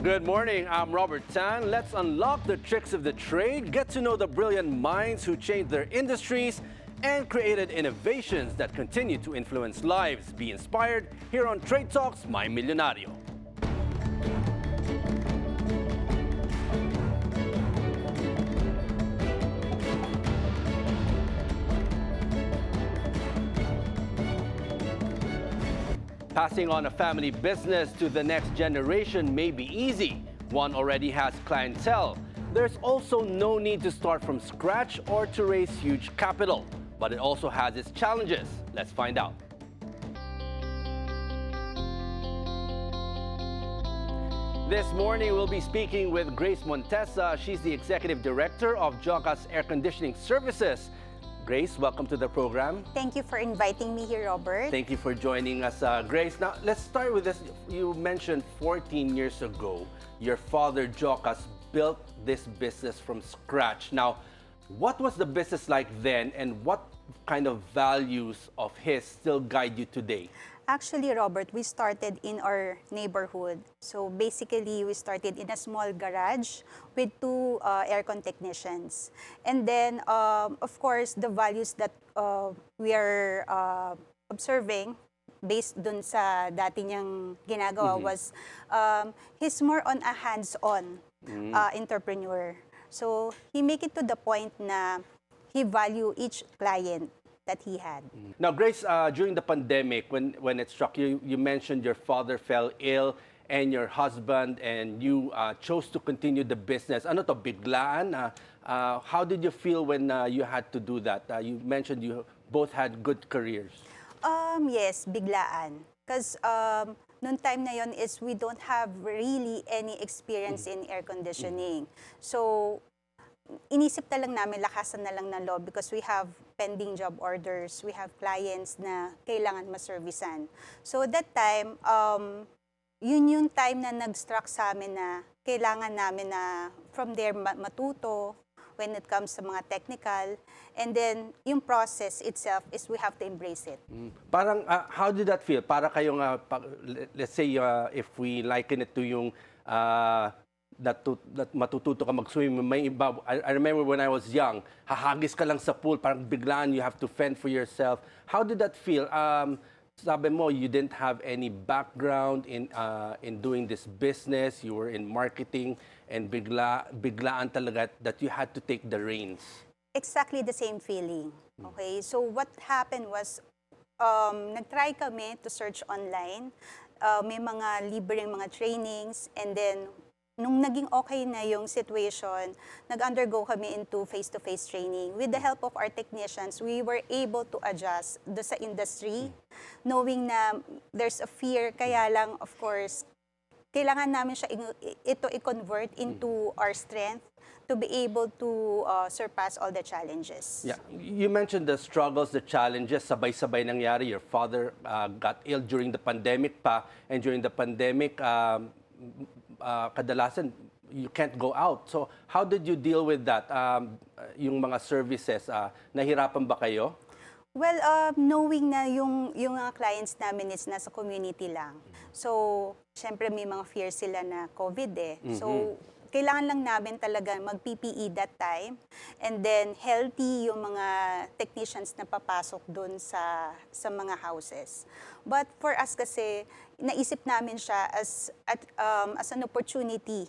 Good morning, I'm Robert Tan. Let's unlock the tricks of the trade, get to know the brilliant minds who changed their industries and created innovations that continue to influence lives. Be inspired here on Trade Talks, My Milyonaryo. Passing on a family business to the next generation may be easy. One already has clientele. There's also no need to start from scratch or to raise huge capital. But it also has its challenges. Let's find out. This morning, we'll be speaking with Grace Montesa. She's the Executive Director of Jocas Air Conditioning Services. Grace, welcome to the program. Thank you for inviting me here, Robert. Thank you for joining us, Grace. Now, let's start with this. You mentioned 14 years ago, your father, Jocas, built this business from scratch. Now, what was the business like then, and what kind of values of his still guide you today? Actually, Robert, we started in our neighborhood. So basically, we started in a small garage with two aircon technicians. And then, of course, the values that we are observing based dun sa dati niyang ginagawa was he's more on a hands-on entrepreneur. So he make it to the point na he value each client that he had. Now, Grace, during the pandemic, when it struck you, you mentioned your father fell ill and your husband and you chose to continue the business. Ano to, biglaan? How did you feel when you had to do that? You mentioned you both had good careers. Yes, biglaan. Because noong time na yon is we don't have really any experience in air conditioning. So, inisip na lang namin, lakasan na lang ng loob because we have pending job orders, we have clients na kailangan maservisan. So that time, yun yung time na nag-struck sa amin na kailangan namin na from there matuto when it comes to mga technical. And then, yung process itself is we have to embrace it. Parang, how did that feel? Para kayong, let's say, if we liken it to yung that matututo ka mag-swim. May iba, I remember when I was young, hahagis ka lang sa pool, parang biglaan, you have to fend for yourself. How did that feel? Sabi mo, you didn't have any background in doing this business, you were in marketing, and biglaan talaga that you had to take the reins. Exactly the same feeling. Okay, so what happened was, nag-try kami to search online, may mga libreng mga trainings, and then nung naging okay na yung situation, nag-undergo kami into face-to-face training. With the help of our technicians, we were able to adjust do sa industry, knowing na there's a fear, kaya lang, of course, kailangan namin siya ito i-convert into our strength to be able to surpass all the challenges. Yeah, you mentioned the struggles, the challenges, sabay-sabay nangyari. Your father got ill during the pandemic pa, and during the pandemic, kadalasan, you can't go out. So, how did you deal with that? Yung mga services, nahirapan ba kayo? Well, knowing na yung mga clients namin is nasa community lang. So, syempre may mga fears sila na COVID eh. So, kailangan lang namin talaga mag-PPE that time. And then, healthy yung mga technicians na papasok dun sa mga houses. But for us kasi, naisip namin siya as an opportunity.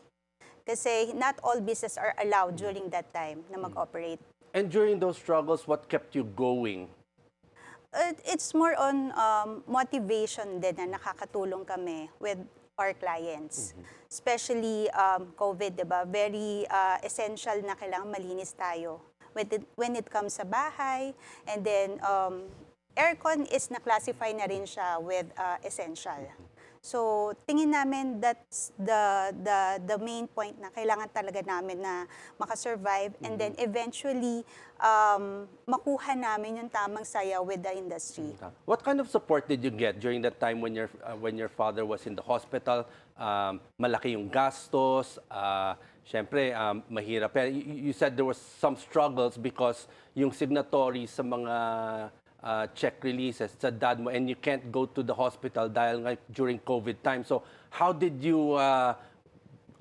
Kasi not all businesses are allowed during that time na mag-operate. And during those struggles, what kept you going? It's more on motivation din na nakakatulong kami with our clients. Especially COVID, diba? Very essential na kailangan malinis tayo. When it comes sa bahay, and then aircon is na-classify na rin siya with essential. So, tingin namin that's the main point na kailangan talaga namin na makasurvive and then eventually makuha namin yung tamang saya with the industry. What kind of support did you get during that time when your father was in the hospital? Malaki yung gastos, syempre mahirap. You said there was some struggles because yung signatory sa mga check releases sa dad mo, and you can't go to the hospital dahil nga during COVID time. So how did you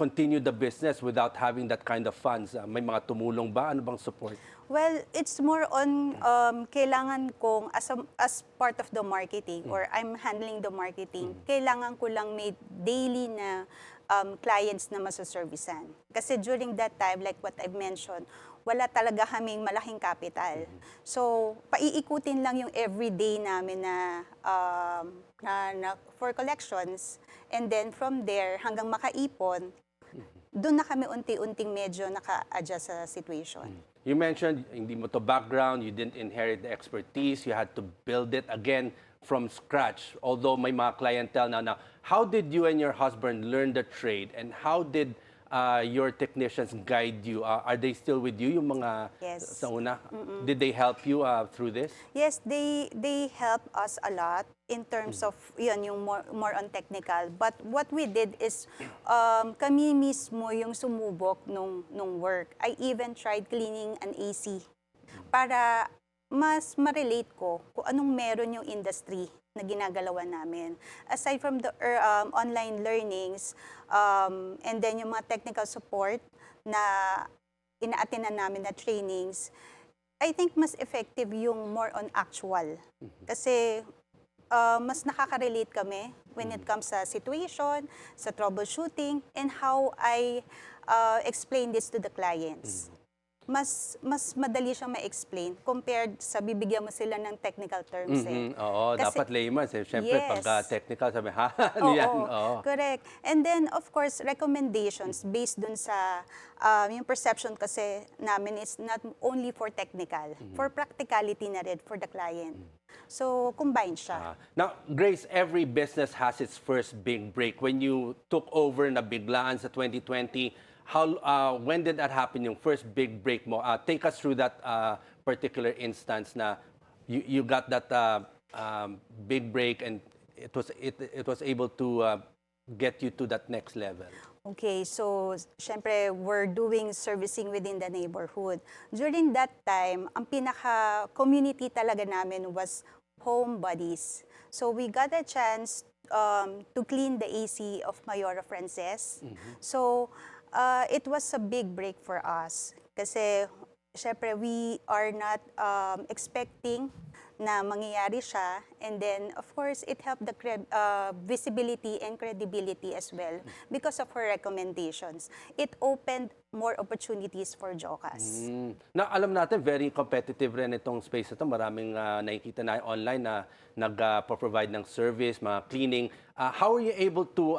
continue the business without having that kind of funds? May mga tumulong ba? Ano bang support? Well, it's more on kailangan kong as part of the marketing or I'm handling the marketing, kailangan ko lang may daily na clients na masaservisan. Kasi during that time, like what I've mentioned, wala talaga kaming malaking capital. So, paiikutin lang yung everyday namin na for collections. And then from there, hanggang makaipon, doon na kami unti-unting medyo naka-adjust sa situation. You mentioned hindi mo to background, you didn't inherit the expertise, you had to build it again from scratch. Although may mga clientele na. How did you and your husband learn the trade, and how did your technicians guide you? Are they still with you, yung mga Yes. sa una? Did they help you through this? Yes, they help us a lot in terms of yun, yung more on technical. But what we did is kami mismo yung sumubok nung work. I even tried cleaning an AC para mas ma-relate ko kung anong meron yung industry na ginagalawan namin. Aside from the online learnings, and then yung mga technical support na ina-attendan namin na trainings, I think mas effective yung more on actual. Kasi mas nakaka-relate kami when it comes sa situation, sa troubleshooting, and how I explain this to the clients. Mas madali siyang ma-explain compared sa bibigyan mo sila ng technical terms. Oo, Kasi- dapat layman's. Siyempre, Yes. pagka technical, sabi, ha? Ano yan? Oo. Correct. And then, of course, recommendations based dun sa, yung perception kasi namin is not only for technical, for practicality na rin for the client. So, combine siya. Now, Grace, every business has its first big break. When you took over na biglaan sa 2020, when did that happen, yung first big break mo? Take us through that particular instance na you got that big break and it was able to get you to that next level. Okay, so syempre we're doing servicing within the neighborhood. During that time, ang pinaka-community talaga namin was home buddies. So we got a chance to clean the AC of Mayora Frances. So it was a big break for us kasi syempre we are not expecting na mangyayari siya, and then of course it helped the visibility and credibility as well because of her recommendations. It opened more opportunities for Jocas. Na alam natin, very competitive rin itong space na ito. Maraming nakikita na online na nag-provide ng service, mga cleaning. How are you able to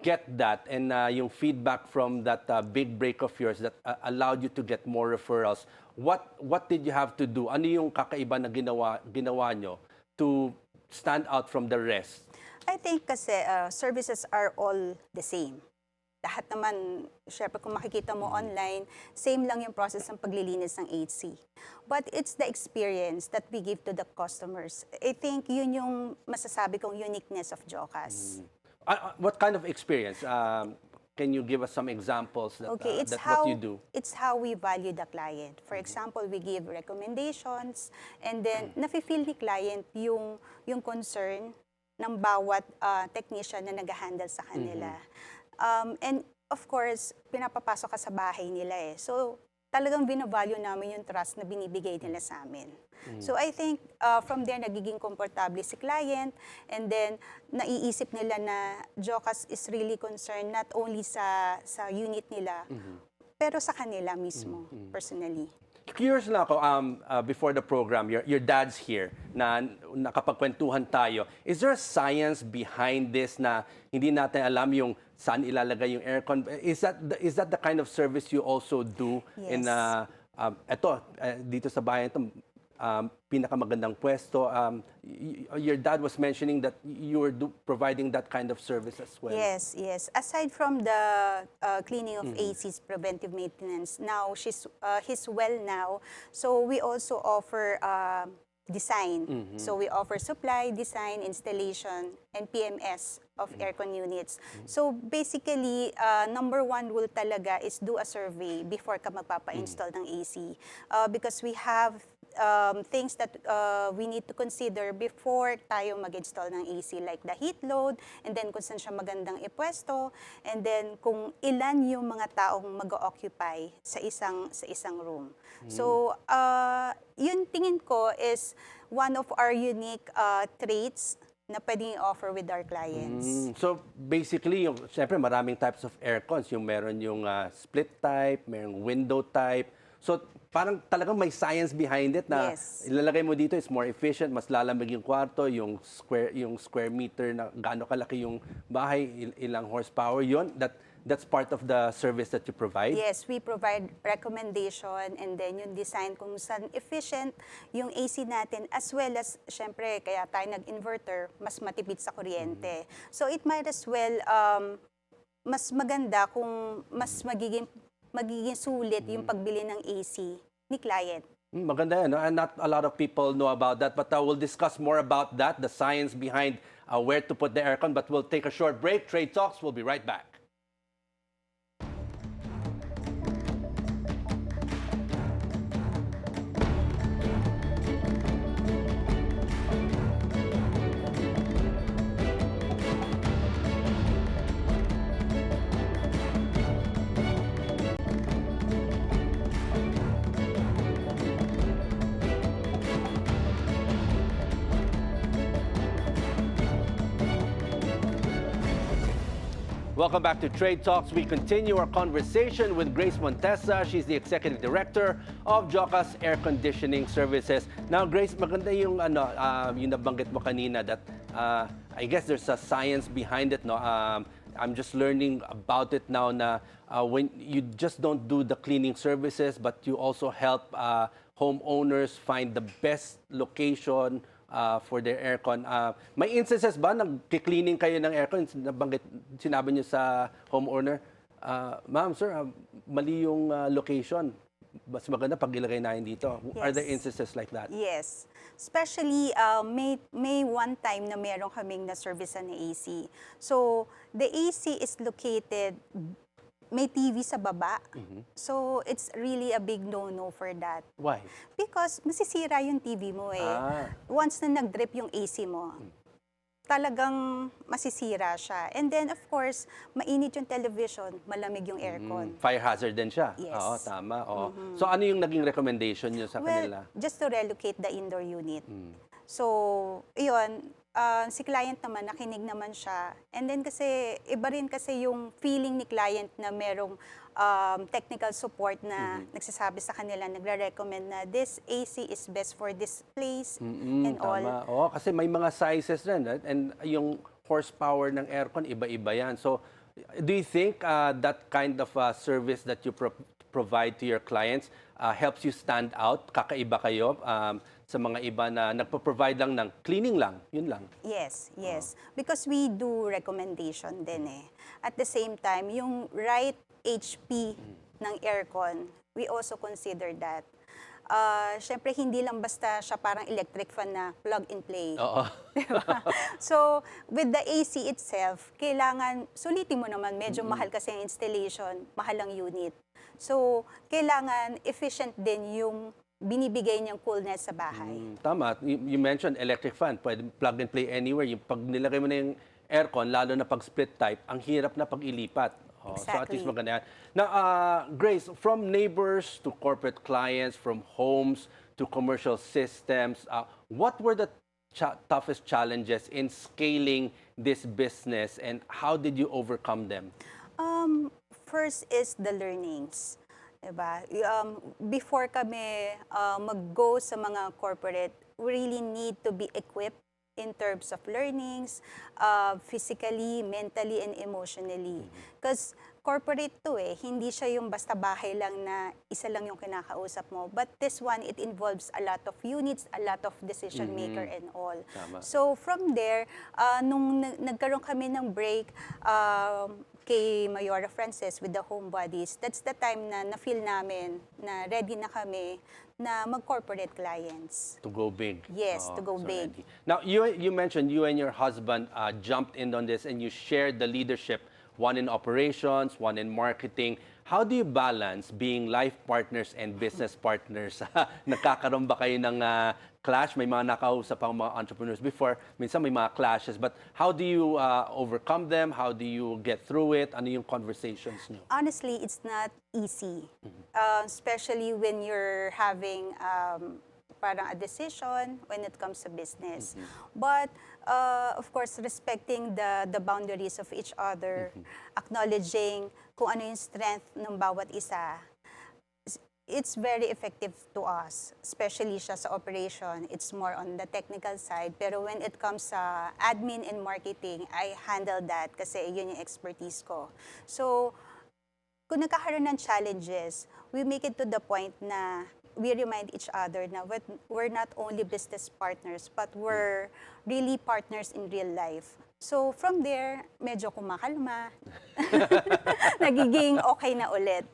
get that and yung feedback from that big break of yours that allowed you to get more referrals? What did you have to do? Ano yung kakaiba na ginawa nyo to stand out from the rest? I think kasi services are all the same. Lahat naman, syempre kung makikita mo online, same lang yung process ng paglilinis ng HC. But it's the experience that we give to the customers. I think yun yung masasabi kong uniqueness of Jocas. What kind of experience? Can you give us some examples that, Okay, it's that how what you do? it's how we value the client. For example, we give recommendations, and then nafe-feel ni client yung concern ng bawat technician na nag-handle sa kanila. And of course, pinapapasok ka sa bahay nila eh. So talagang binavalue namin yung trust na binibigay nila sa amin. So I think from there, nagiging komportable si client, and then naiisip nila na Jocas is really concerned not only sa unit nila, pero sa kanila mismo, personally. Curious lang ako, before the program, your dad's here, na nakapagkwentuhan tayo. Is there a science behind this na hindi natin alam yung saan ilalagay yung aircon? Is that the kind of service you also do? Yes. In, dito sa bahay ito, pinakamagandang pwesto. Your dad was mentioning that you were providing that kind of service as well. Yes, yes. Aside from the cleaning of AC's preventive maintenance, now he's well now. So we also offer design. So we offer supply, design, installation, and PMS of aircon units. So basically, number one rule talaga is do a survey before ka magpapa-install ng AC. Because we have things that we need to consider before tayo mag-install ng AC, like the heat load, and then kung saan siya magandang ipwesto, and then kung ilan yung mga taong mag-occupy sa isang room. So, yun tingin ko is one of our unique traits na pwedeng i-offer with our clients. So basically, syempre maraming types of aircons. Yung meron yung split type, merong window type. So parang talagang may science behind it na Yes. ilalagay mo dito is more efficient, mas lalamig yung kwarto, yung square meter na gaano kalaki yung bahay, ilang horsepower yon. That's part of the service that you provide. Yes, we provide recommendation and then yung design kung saan efficient yung AC natin, as well as, syempre, kaya tayo nag-inverter, mas matipid sa kuryente. So it might as well, mas maganda kung mas magiging sulit yung pagbili ng AC ni client. Maganda yan, no? And not a lot of people know about that, but we'll discuss more about that, the science behind where to put the aircon, but we'll take a short break. Trade Talks, we'll be right back. Welcome back to Trade Talks. We continue our conversation with Grace Montesa. She's the Executive Director of Jocas Air Conditioning Services. Now, Grace, maganda yung yung nabanggit mo kanina that I guess there's a science behind it, no? I'm just learning about it now na when you just don't do the cleaning services, but you also help homeowners find the best location for their aircon. May instances ba nag-cleaning kayo ng aircon? Sinabi niyo sa homeowner, ma'am, sir, mali yung location. Mas maganda pag ilagay natin dito. Yes. Are there instances like that? Yes. Especially, may one time na meron kaming na-service na AC. So, the AC is located, may TV sa baba. So, it's really a big no-no for that. Why? Because masisira yung TV mo eh. Once na nag-drip yung AC mo, talagang masisira siya. And then, of course, mainit yung television, malamig yung aircon. Fire hazard din siya. Yes. Oo, tama. Oo. So ano yung naging recommendation niyo sa kanila? Just to relocate the indoor unit. So, yun, si client naman, nakinig naman siya. And then kasi, iba rin kasi yung feeling ni client na merong technical support na nagsasabi sa kanila, nagre-recommend na this AC is best for this place and all. Tama. Oo, kasi may mga sizes rin. Right? And yung horsepower ng aircon, iba-iba yan. So, do you think that kind of service that you provide to your clients helps you stand out? Kakaiba kayo sa mga iba na nagpo-provide lang ng cleaning lang, yun lang. Yes, yes. Because we do recommendation din eh. At the same time, yung right HP ng aircon, we also consider that. Siyempre, hindi lang basta siya parang electric fan na plug and play. Oo. Diba? So, with the AC itself, kailangan, sulitin mo naman, medyo mahal kasi ang installation, mahal ang unit. So, kailangan efficient din yung binibigay niyang coolness sa bahay. Tama. You mentioned electric fan. Pwede plug and play anywhere. Yung pag nilagay mo na yung aircon, lalo na pag split type, ang hirap na pag ilipat. So at least maganda yan. Now, Grace, from neighbors to corporate clients, from homes to commercial systems, what were the toughest challenges in scaling this business and how did you overcome them? First is the learnings. Diba? Before kami mag-go sa mga corporate, we really need to be equipped in terms of learnings, physically, mentally, and emotionally. Because corporate to eh, hindi siya yung basta bahay lang na isa lang yung kinakausap mo. But this one, it involves a lot of units, a lot of decision maker and all. Tama. So from there, nung nagkaroon kami ng break, kay Mayora Frances with the homebodies, that's the time na na-feel namin na ready na kami na mag-corporate clients. To go big. Yes, to go big. Ready. Now, you mentioned you and your husband jumped in on this and you shared the leadership, one in operations, one in marketing. how do you balance being life partners and business partners? Nagkakaroon ba kayo ng clash? May mga nakausap ang mga entrepreneurs before. Minsan may mga clashes. But how do you overcome them? How do you get through it? Ano yung conversations nyo? Honestly, it's not easy, especially when you're having parang a decision when it comes to business. But of course, respecting the boundaries of each other, acknowledging kung ano yung strength ng bawat isa, it's very effective to us, especially siya sa operation. It's more on the technical side. Pero when it comes sa admin and marketing, I handle that kasi yun yung expertise ko. So, kung nagkakaroon ng challenges, we make it to the point na we remind each other na we're not only business partners, but we're really partners in real life. So from there, medyo kumakalma. Nagiging okay na ulit.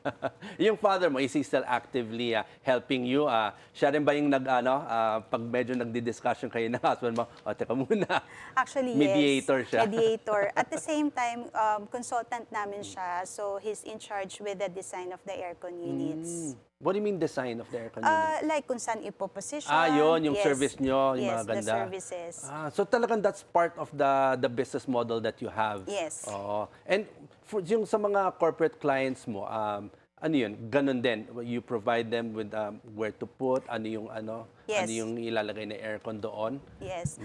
Yung father mo, is he still actively helping you? Siya rin ba yung pag medyo nagdi-discussion kayo ng husband mo, teka muna. Actually, Mediator yes. siya. Mediator. At the same time, consultant namin siya. So he's in charge with the design of the aircon units. What do you mean design of the aircon unit? Like kung saan ipoposition. Yun, yung Yes. service nyo, yung Yes, mga ganda. the services. So talagang that's part of the business model that you have. Yes. Oo. And for yung sa mga corporate clients mo, ano yun, ganun din. You provide them with where to put, ano Yes. yung ilalagay na aircon doon. Yes.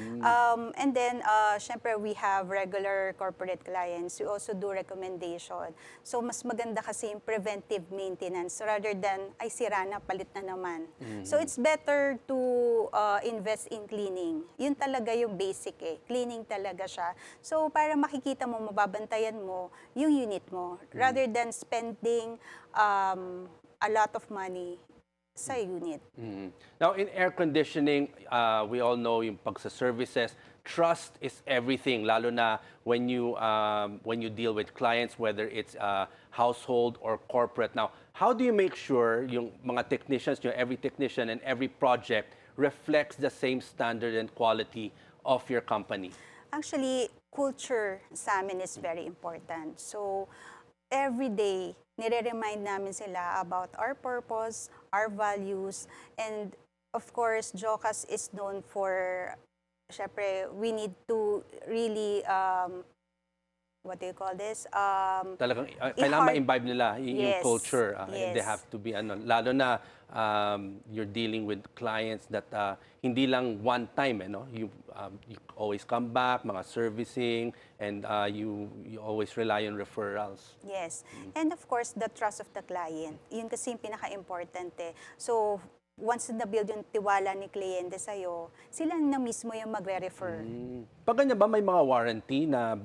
And then, syempre, we have regular corporate clients. We also do recommendation. So, mas maganda kasi yung preventive maintenance rather than, ay, sira na, palit na naman. So, it's better to invest in cleaning. Yun talaga yung basic Cleaning talaga siya. So, para makikita mo, mababantayan mo yung unit mo rather than spending a lot of money sa unit. Now, in air conditioning, we all know yung pagsa-services, trust is everything, lalo na when you deal with clients, whether it's household or corporate. Now, how do you make sure yung mga technicians, every technician and every project reflects the same standard and quality of your company? Actually, culture sa amin is very important. So, every day, nire-remind namin sila about our purpose, our values, and of course, Jocas is known for, syempre, we need to really, what do you call this? Talagang kailangan ma-imbibe nila yung Yes, culture. yes. They have to be, lalo na you're dealing with clients that hindi lang one time, you always come back, mga servicing, and you always rely on referrals. Yes. And of course, the trust of the client. Yun kasi yung pinaka-importante. So, once na-build yung tiwala ni kliyente sa'yo, sila na mismo yung magre-refer. Pag ganyan ba, may mga warranty na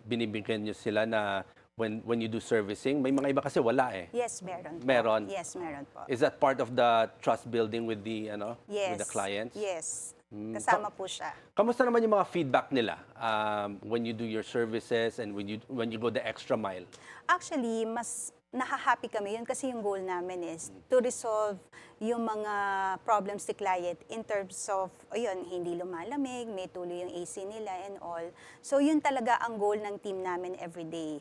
binibigyan nyo sila na when you do servicing? May mga iba kasi wala Yes, meron po. Meron? Yes, meron po. Is that part of the trust building with the, with the clients? Yes. Kasama po siya. Kamusta naman yung mga feedback nila when you do your services and when you go the extra mile? Actually, mas nakahappy kami. Yun kasi yung goal namin is to resolve yung mga problems ni client in terms of, ayun, hindi lumalamig, may tuloy yung AC nila and all. So, yun talaga ang goal ng team namin every day.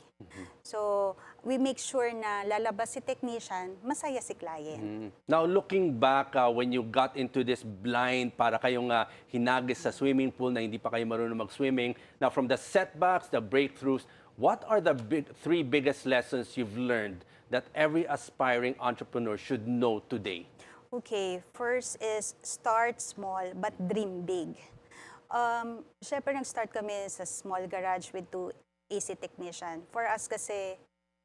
So, we make sure na lalabas si technician, masaya si client. Now, looking back, when you got into this blind, para kayong hinagis sa swimming pool na hindi pa kayo marunong mag-swimming, now from the setbacks, the breakthroughs, what are the three biggest lessons you've learned that every aspiring entrepreneur should know today? Okay, first is start small but dream big. Siyempre, nag-start kami sa small garage with 2 AC technician. For us kasi,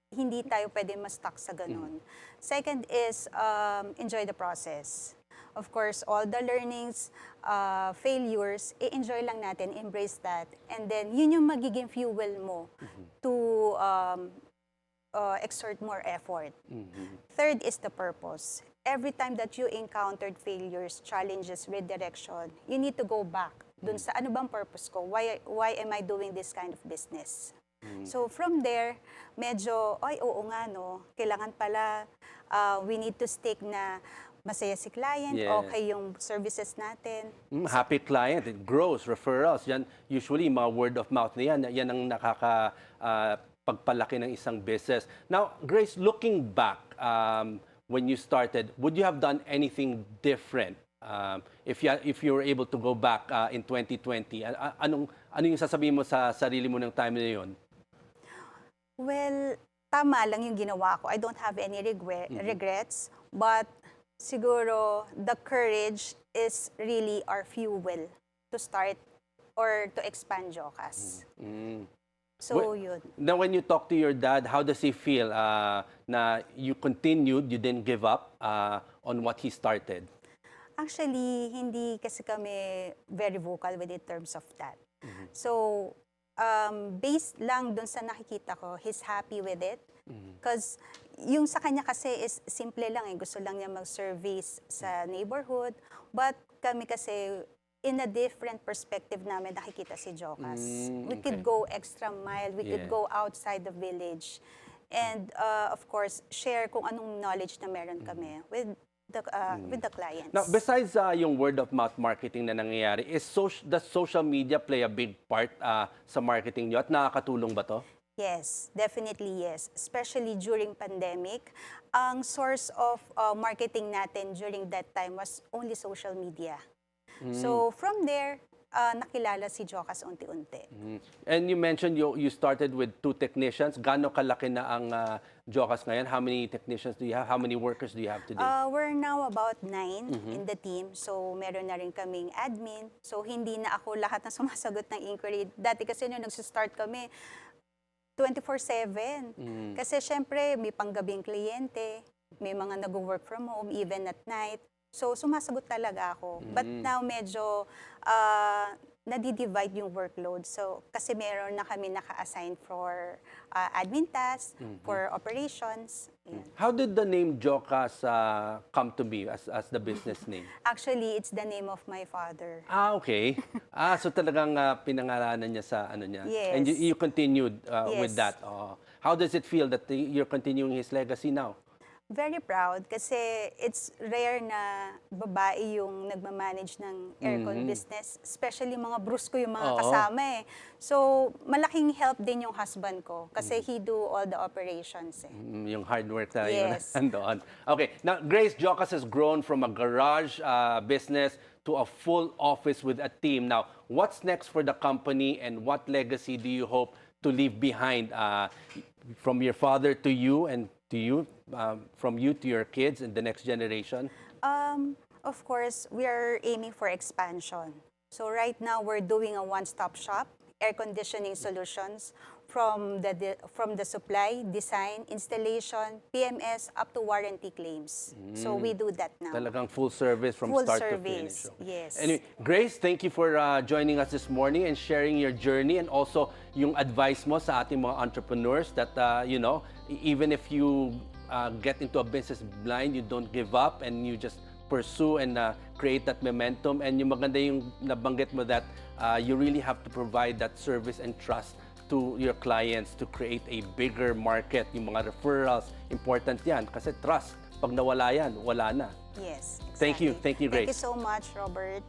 hindi tayo pwede ma-stuck sa ganun. Second is enjoy the process. Of course, all the learnings, failures, i-enjoy lang natin, embrace that. And then, yun yung magiging fuel mo to exert more effort. Third is the purpose. Every time that you encountered failures, challenges, redirection, you need to go back dun sa ano bang purpose ko? Why am I doing this kind of business? So from there, medyo, ay oo nga no, kailangan pala, we need to stick na masaya si client, Yes. okay yung services natin. Happy client, it grows, referrals. Yan, usually, mga word of mouth na yan ang pagpalaki ng isang business. Now, Grace, looking back, when you started, would you have done anything different? If you were able to go back in 2020, ano yung sasabihin mo sa sarili mo ng time na yun? Well, tama lang yung ginawa ko. I don't have any regrets. But siguro, the courage is really our fuel to start or to expand Jocas. So, yun. Now, when you talk to your dad, how does he feel na you continued, you didn't give up on what he started? Actually, hindi kasi kami very vocal with in terms of that. So, based lang dun sa nakikita ko, he's happy with it. Because yung sa kanya kasi is simple lang eh. Gusto lang niya mag-service sa neighborhood. But kami kasi, in a different perspective namin nakikita si Jocas. We could go extra mile. We could go outside the village. And of course, share kung anong knowledge na meron kami with the clients. Now, besides yung word-of-mouth marketing na nangyayari, does social media play a big part sa marketing nyo at nakakatulong ba to? Yes, definitely yes. Especially during pandemic, ang source of marketing natin during that time was only social media. So from there, nakilala si Jocas unti-unti. And you mentioned you started with 2 technicians. Gaano kalaki na ang Jocas ngayon? How many technicians do you have? How many workers do you have today? We're now about 9 in the team. So meron na rin kaming admin. So hindi na ako lahat na sumasagot ng inquiry. Dati kasi nung nag-start kami, 24/7. Kasi syempre may panggabing kliyente, may mga nag-work from home even at night. So, sumasagot talaga ako. But now, medyo nadi-divide yung workload. So, kasi meron na kami naka-assign for admin tasks, for operations. Yan. How did the name Jocas come to be as the business name? Actually, it's the name of my father. Okay. So talagang pinangalanan niya sa ano niya. Yes. And you continued with Yes. that. How does it feel that you're continuing his legacy now? Very proud kasi it's rare na babae yung nagmamanage ng aircon business. Especially mga brusko yung mga kasama eh. So, malaking help din yung husband ko kasi he do all the operations eh. Yung hard work na Yes. yun nandoon. Okay. Now, Grace, Jocas has grown from a garage business to a full office with a team. Now, what's next for the company and what legacy do you hope to leave behind from your father to you and to you, from you to your kids and the next generation? Of course, we are aiming for expansion. So right now, we're doing a one-stop shop, air conditioning solutions, from the supply, design, installation, PMS, up to warranty claims. So we do that now. Talagang full service from Full start service, to finish. yes. Anyway, Grace, thank you for joining us this morning and sharing your journey and also yung advice mo sa ating mga entrepreneurs that, even if you get into a business blind, you don't give up and you just pursue and create that momentum. And yung maganda yung nabanggit mo that you really have to provide that service and trust to your clients to create a bigger market. Yung mga referrals, important yan. Kasi trust, pag nawala yan, wala na. Yes, exactly. Thank you, Grace. Thank you so much, Robert.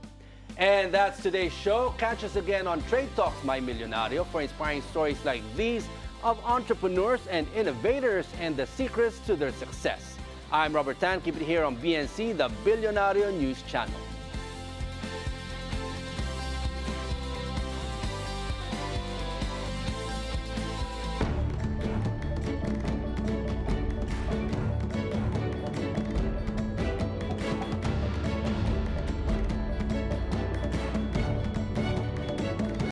And that's today's show. Catch us again on Trade Talks, My Milyonaryo, for inspiring stories like these of entrepreneurs and innovators and the secrets to their success. I'm Robert Tan. Keep it here on BNC, the Bilyonaryo News Channel.